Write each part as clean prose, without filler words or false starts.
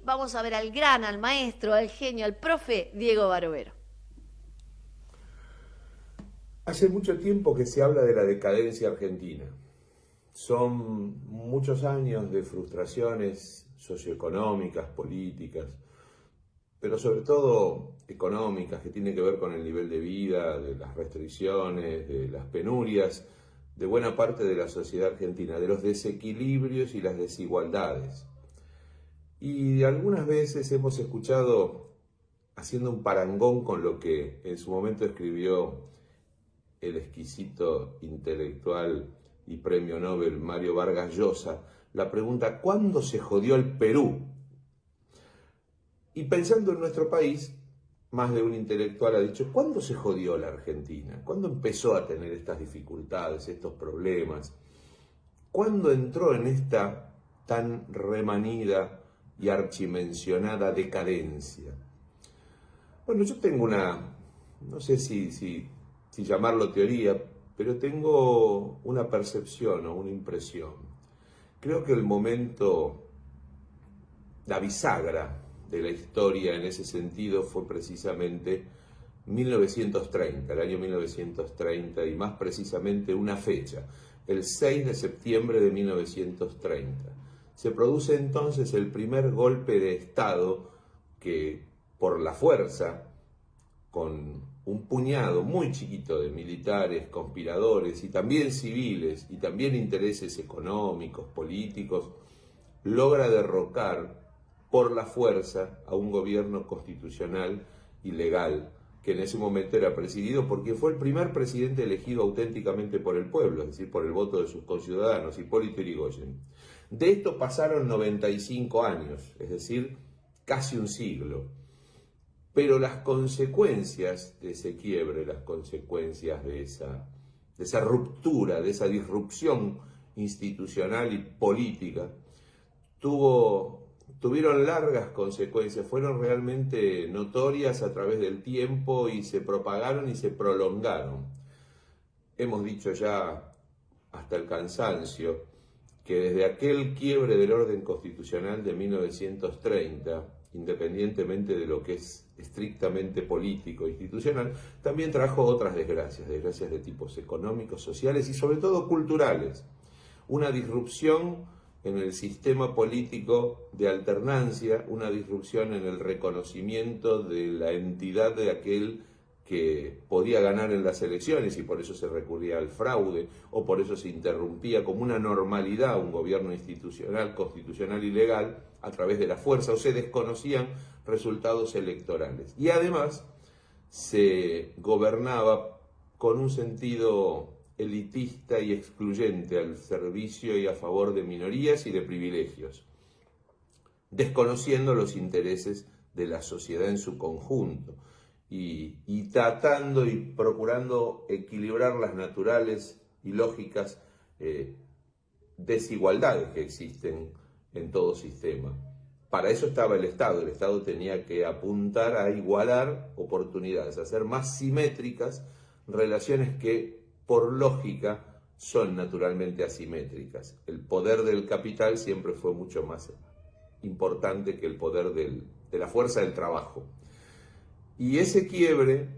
vamos a ver al gran, al maestro, al genio, al profe Diego Barovero. Hace mucho tiempo que se habla de la decadencia argentina. Son muchos años de frustraciones socioeconómicas, políticas, pero sobre todo económicas, que tienen que ver con el nivel de vida, de las restricciones, de las penurias de buena parte de la sociedad argentina, de los desequilibrios y las desigualdades. Y algunas veces hemos escuchado, haciendo un parangón con lo que en su momento escribió el exquisito intelectual y premio Nobel Mario Vargas Llosa, la pregunta: ¿cuándo se jodió el Perú? Y pensando en nuestro país, más de un intelectual ha dicho: ¿cuándo se jodió la Argentina? ¿Cuándo empezó a tener estas dificultades, estos problemas? ¿Cuándo entró en esta tan remanida y archimencionada decadencia? Bueno, yo tengo no sé si llamarlo teoría, pero tengo una percepción o una impresión. Creo que el momento, la bisagra de la historia en ese sentido fue precisamente 1930, el año 1930, y más precisamente una fecha, el 6 de septiembre de 1930. Se produce entonces el primer golpe de Estado que, por la fuerza, con un puñado muy chiquito de militares, conspiradores y también civiles y también intereses económicos, políticos, logra derrocar por la fuerza a un gobierno constitucional y legal que en ese momento era presidido por quien fue el primer presidente elegido auténticamente por el pueblo, es decir, por el voto de sus conciudadanos, Hipólito Yrigoyen. De esto pasaron 95 años, es decir, casi un siglo. Pero las consecuencias de ese quiebre, las consecuencias de esa ruptura, de esa disrupción institucional y política, tuvieron largas consecuencias, fueron realmente notorias a través del tiempo y se propagaron y se prolongaron. Hemos dicho ya hasta el cansancio que desde aquel quiebre del orden constitucional de 1930, independientemente de lo que es estrictamente político e institucional, también trajo otras desgracias de tipos económicos, sociales y sobre todo culturales. Una disrupción en el sistema político de alternancia, una disrupción en el reconocimiento de la entidad de aquel que podía ganar en las elecciones y por eso se recurría al fraude o por eso se interrumpía como una normalidad un gobierno institucional, constitucional y legal a través de la fuerza, o se desconocían resultados electorales. Y además se gobernaba con un sentido elitista y excluyente al servicio y a favor de minorías y de privilegios, desconociendo los intereses de la sociedad en su conjunto y tratando y procurando equilibrar las naturales y lógicas desigualdades que existen en todo sistema. Para eso estaba el Estado tenía que apuntar a igualar oportunidades, a hacer más simétricas relaciones que por lógica son naturalmente asimétricas. El poder del capital siempre fue mucho más importante que el poder de la fuerza del trabajo. Y ese quiebre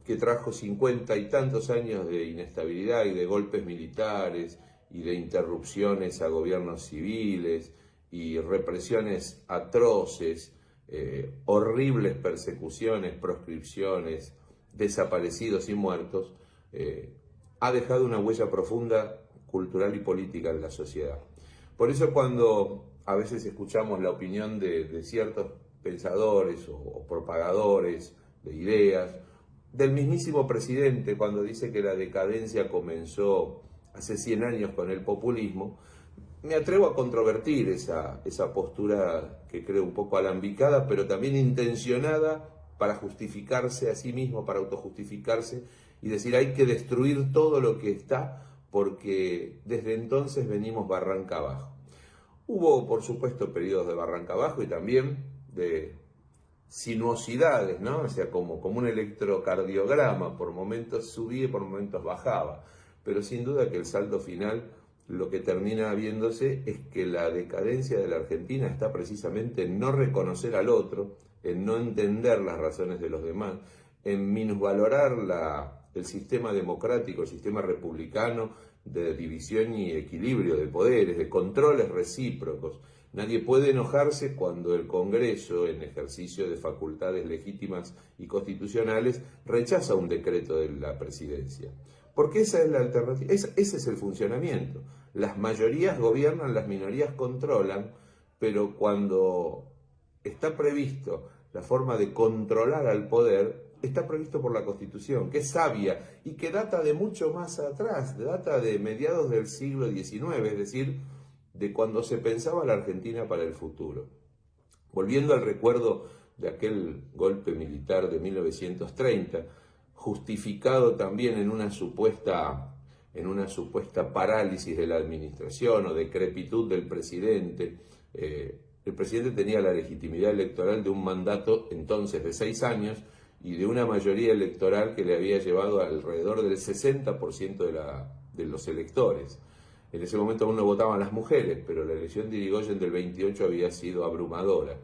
que trajo 50 y tantos años de inestabilidad y de golpes militares y de interrupciones a gobiernos civiles y represiones atroces, horribles persecuciones, proscripciones, desaparecidos y muertos, ha dejado una huella profunda cultural y política en la sociedad. Por eso cuando a veces escuchamos la opinión de ciertos pensadores o propagadores de ideas, del mismísimo presidente cuando dice que la decadencia comenzó hace 100 años con el populismo, me atrevo a controvertir esa postura que creo un poco alambicada, pero también intencionada para justificarse a sí mismo, para autojustificarse y decir hay que destruir todo lo que está porque desde entonces venimos barranca abajo. Hubo, por supuesto, periodos de barranca abajo y también de sinuosidades, ¿no? O sea, como un electrocardiograma, por momentos subía y por momentos bajaba, pero sin duda que el saldo final lo que termina viéndose es que la decadencia de la Argentina está precisamente en no reconocer al otro, en no entender las razones de los demás, en minusvalorar el sistema democrático, el sistema republicano de división y equilibrio de poderes, de controles recíprocos. Nadie puede enojarse cuando el Congreso, en ejercicio de facultades legítimas y constitucionales, rechaza un decreto de la presidencia. Porque esa es la alternativa, ese es el funcionamiento. Las mayorías gobiernan, las minorías controlan, pero cuando está previsto la forma de controlar al poder, está previsto por la Constitución, que es sabia y que data de mucho más atrás, data de mediados del siglo XIX, es decir, de cuando se pensaba la Argentina para el futuro. Volviendo al recuerdo de aquel golpe militar de 1930, justificado también en una supuesta parálisis de la administración o decrepitud del presidente. El presidente tenía la legitimidad electoral de un mandato entonces de 6 años y de una mayoría electoral que le había llevado alrededor del 60% de los electores. En ese momento aún no votaban las mujeres, pero la elección de Irigoyen del 28 había sido abrumadora.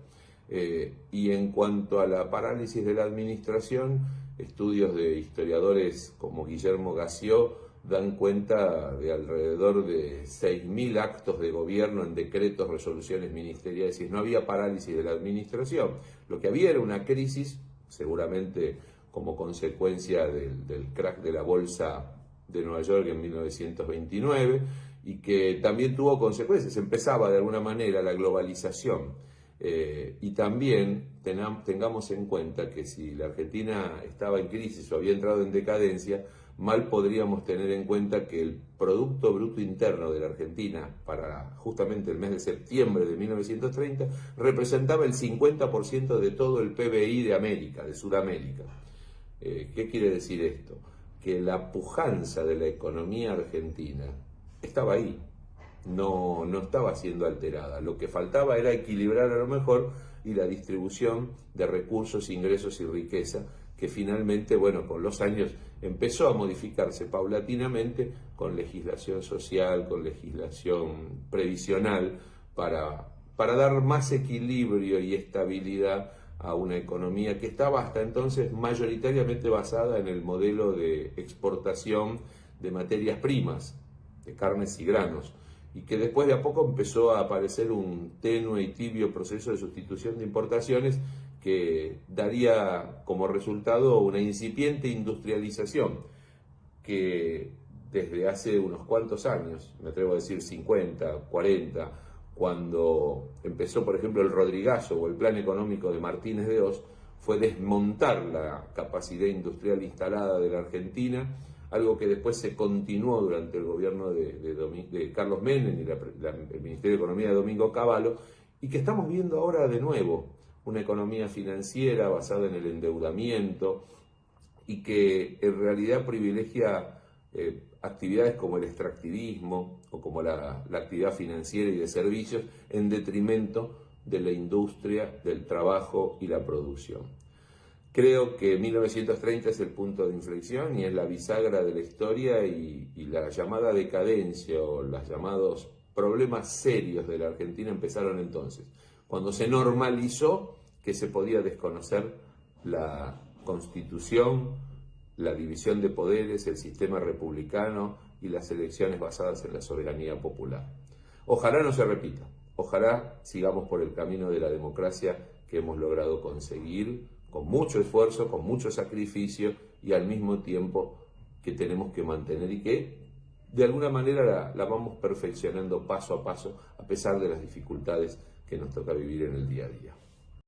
Y en cuanto a la parálisis de la administración, estudios de historiadores como Guillermo Gació dan cuenta de alrededor de 6.000 actos de gobierno en decretos, resoluciones ministeriales, es decir, no había parálisis de la administración. Lo que había era una crisis, seguramente como consecuencia del crack de la bolsa de Nueva York en 1929, y que también tuvo consecuencias. Empezaba de alguna manera la globalización. Y también tengamos en cuenta que si la Argentina estaba en crisis o había entrado en decadencia, mal podríamos tener en cuenta que el Producto Bruto Interno de la Argentina para justamente el mes de septiembre de 1930 representaba el 50% de todo el PBI de América, de Sudamérica. ¿Qué quiere decir esto? Que la pujanza de la economía argentina estaba ahí. No estaba siendo alterada. Lo que faltaba era equilibrar a lo mejor y la distribución de recursos, ingresos y riqueza, que finalmente, bueno, con los años empezó a modificarse paulatinamente con legislación social, con legislación previsional, para dar más equilibrio y estabilidad a una economía que estaba hasta entonces mayoritariamente basada en el modelo de exportación de materias primas, de carnes y granos, y que después de a poco empezó a aparecer un tenue y tibio proceso de sustitución de importaciones que daría como resultado una incipiente industrialización que desde hace unos cuantos años, me atrevo a decir 50, 40, cuando empezó por ejemplo el Rodrigazo o el plan económico de Martínez de Hoz, fue desmontar la capacidad industrial instalada de la Argentina, algo que después se continuó durante el gobierno de Carlos Menem y el Ministerio de Economía de Domingo Cavallo, y que estamos viendo ahora de nuevo, una economía financiera basada en el endeudamiento y que en realidad privilegia actividades como el extractivismo o como la actividad financiera y de servicios en detrimento de la industria, del trabajo y la producción. Creo que 1930 es el punto de inflexión y es la bisagra de la historia y la llamada decadencia o los llamados problemas serios de la Argentina empezaron entonces, cuando se normalizó que se podía desconocer la Constitución, la división de poderes, el sistema republicano y las elecciones basadas en la soberanía popular. Ojalá no se repita, ojalá sigamos por el camino de la democracia que hemos logrado conseguir con mucho esfuerzo, con mucho sacrificio y al mismo tiempo que tenemos que mantener y que de alguna manera la vamos perfeccionando paso a paso a pesar de las dificultades que nos toca vivir en el día a día.